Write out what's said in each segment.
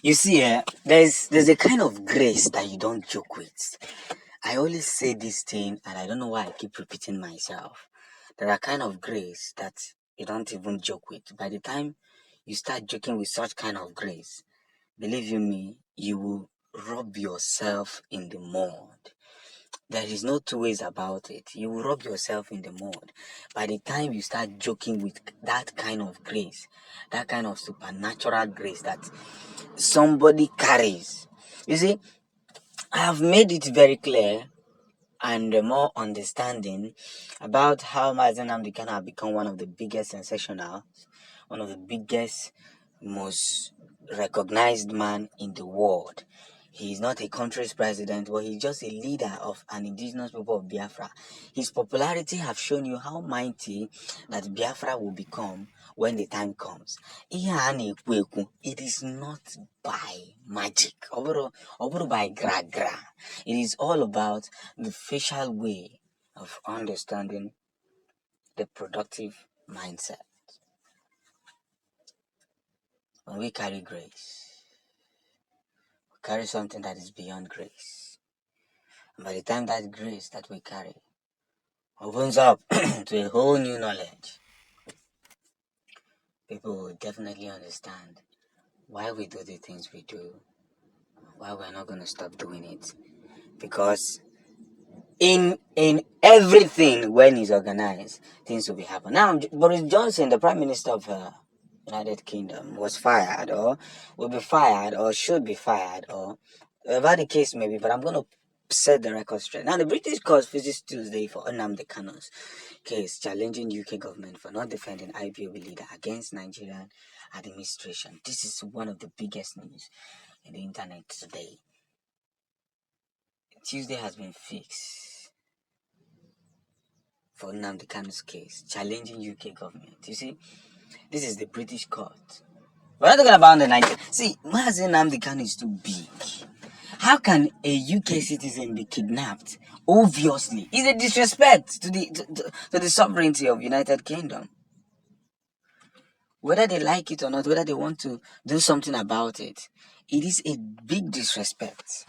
You see, there's a kind of grace that you don't joke with. I always say this thing, and I don't know why I keep repeating myself. There are kind of grace that you don't even joke with. By the time you start joking with such kind of grace, believe you me, you will rub yourself in the mud. There is no two ways about it. You will rub yourself in the mud. By the time you start joking with that kind of grace, that kind of supernatural grace that somebody carries. You see, I have made it very clear and more understanding about how Mazen Nnamdi Kanu have become one of the biggest sensational, one of the biggest, most recognized man in the world. He is not a country's president, but he's just a leader of an indigenous people of Biafra. His popularity have shown you how mighty that Biafra will become when the time comes. It is not by magic, or by gra. It is all about the facial way of understanding the productive mindset. When we carry grace, we carry something that is beyond grace. And by the time that grace that we carry opens up to a whole new knowledge, people will definitely understand why we do the things we do, why we're not going to stop doing it. Because in everything, when it's organized, things will be happening. Now, Boris Johnson, the Prime Minister of United Kingdom, was fired, or will be fired, or should be fired, or whatever the case may be. But I'm going to set the record straight. Now, the British court visits Tuesday for Nnamdi Kanu's case challenging UK government for not defending IPOB leader against Nigerian administration. This is one of the biggest news in the internet today. Tuesday has been fixed for Nnamdi Kanu's case, challenging UK government. You see, this is the British court. We're not talking about the Nigerian. See, Mazen Nnamdi Kanu is too big. How can a UK citizen be kidnapped? Obviously, it's a disrespect to the sovereignty of United Kingdom. Whether they like it or not, whether they want to do something about it, it is a big disrespect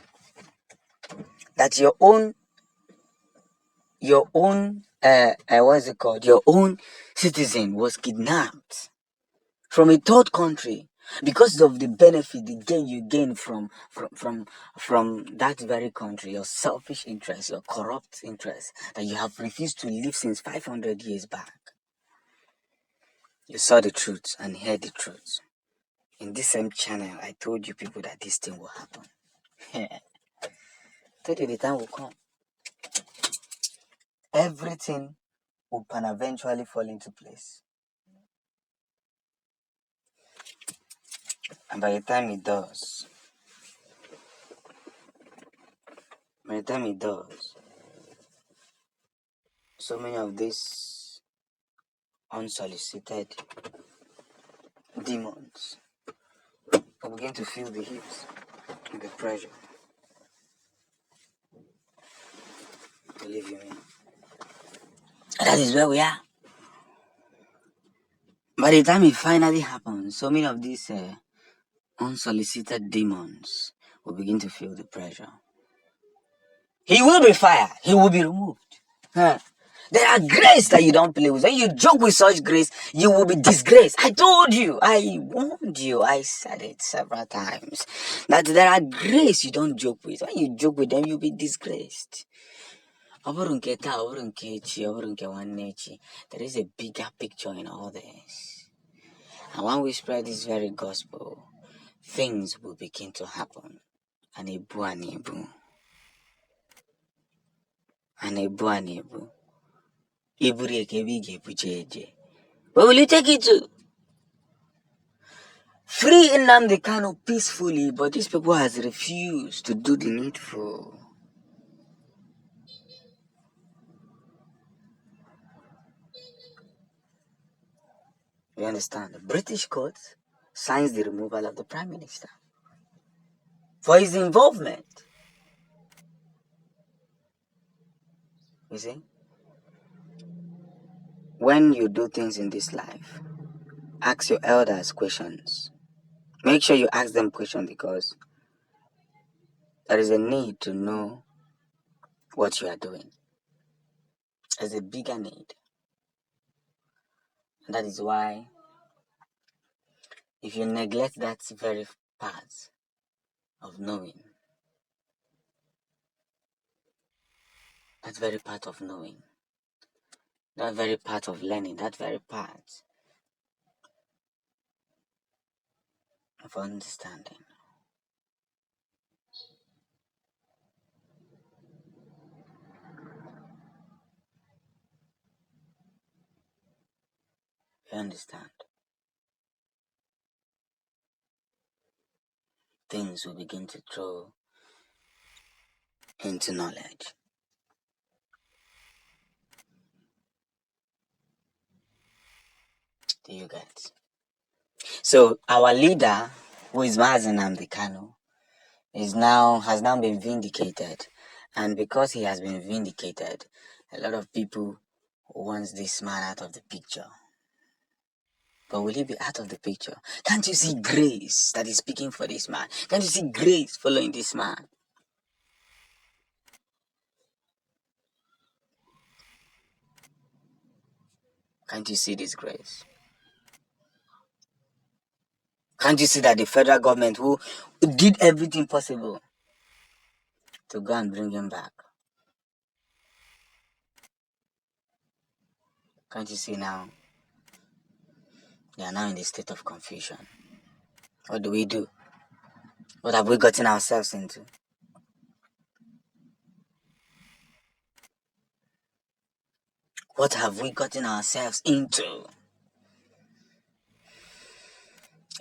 that your own what is it called? Your own citizen was kidnapped from a third country because of the benefit, the gain you gain from that very country, your selfish interest, your corrupt interest that you have refused to live since 500 years back. You saw the truth and heard the truth. In this same channel, I told you people that this thing will happen. I told you the time will come. Everything will eventually fall into place. And by the time it does, so many of these unsolicited demons will begin to feel the heat and the pressure. Believe you me. And that is where we are. By the time it finally happens, so many of these unsolicited demons will begin to feel the pressure. He will be fired. He will be removed. There are grace that you don't play with. When you joke with such grace, you will be disgraced. I told you. I warned you. I said it several times. That there are grace you don't joke with. When you joke with them, you'll be disgraced. There is a bigger picture in all this. And when we spread this very gospel, things will begin to happen. And ebu. But will you take it to? Free Nnamdi Kanu peacefully, but these people has refused to do the needful. You understand? The British court signs the removal of the Prime Minister for his involvement. You see? When you do things in this life, ask your elders questions. Make sure you ask them questions because there is a need to know what you are doing. There's a bigger need. And that is why if you neglect that very part of knowing, that very part of knowing, that very part of learning, that very part of understanding, you understand, things will begin to throw into knowledge. Do you get? So our leader, who is Nnamdi Kanu, has now been vindicated, and because he has been vindicated, a lot of people want this man out of the picture. But will he be out of the picture? Can't you see grace that is speaking for this man? Can't you see grace following this man? Can't you see this grace? Can't you see that the federal government, who did everything possible to go and bring him back, can't you see now? They are now in a state of confusion. What do we do? What have we gotten ourselves into? What have we gotten ourselves into?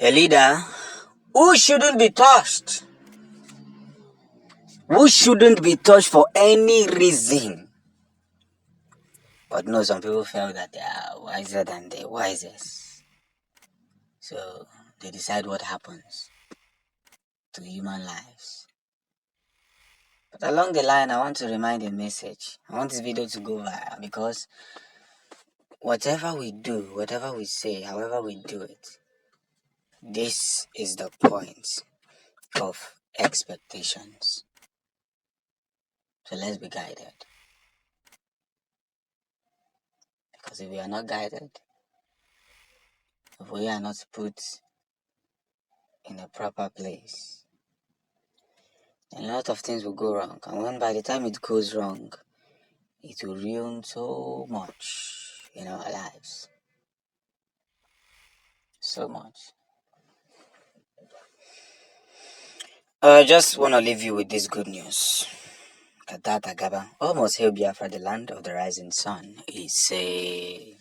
A leader who shouldn't be touched. Who shouldn't be touched for any reason. But no, some people feel that they are wiser than the wisest. So they decide what happens to human lives. But along the line, I want to remind a message. I want this video to go viral because whatever we do, whatever we say, however we do it, this is the point of expectations. So let's be guided. Because if we are not guided, if we are not put in a proper place, a lot of things will go wrong. And when by the time it goes wrong, it will ruin so much in our lives. So much. I just want to leave you with this good news. Kadata Gaba, almost hail Biafra, the land of the rising sun. He say.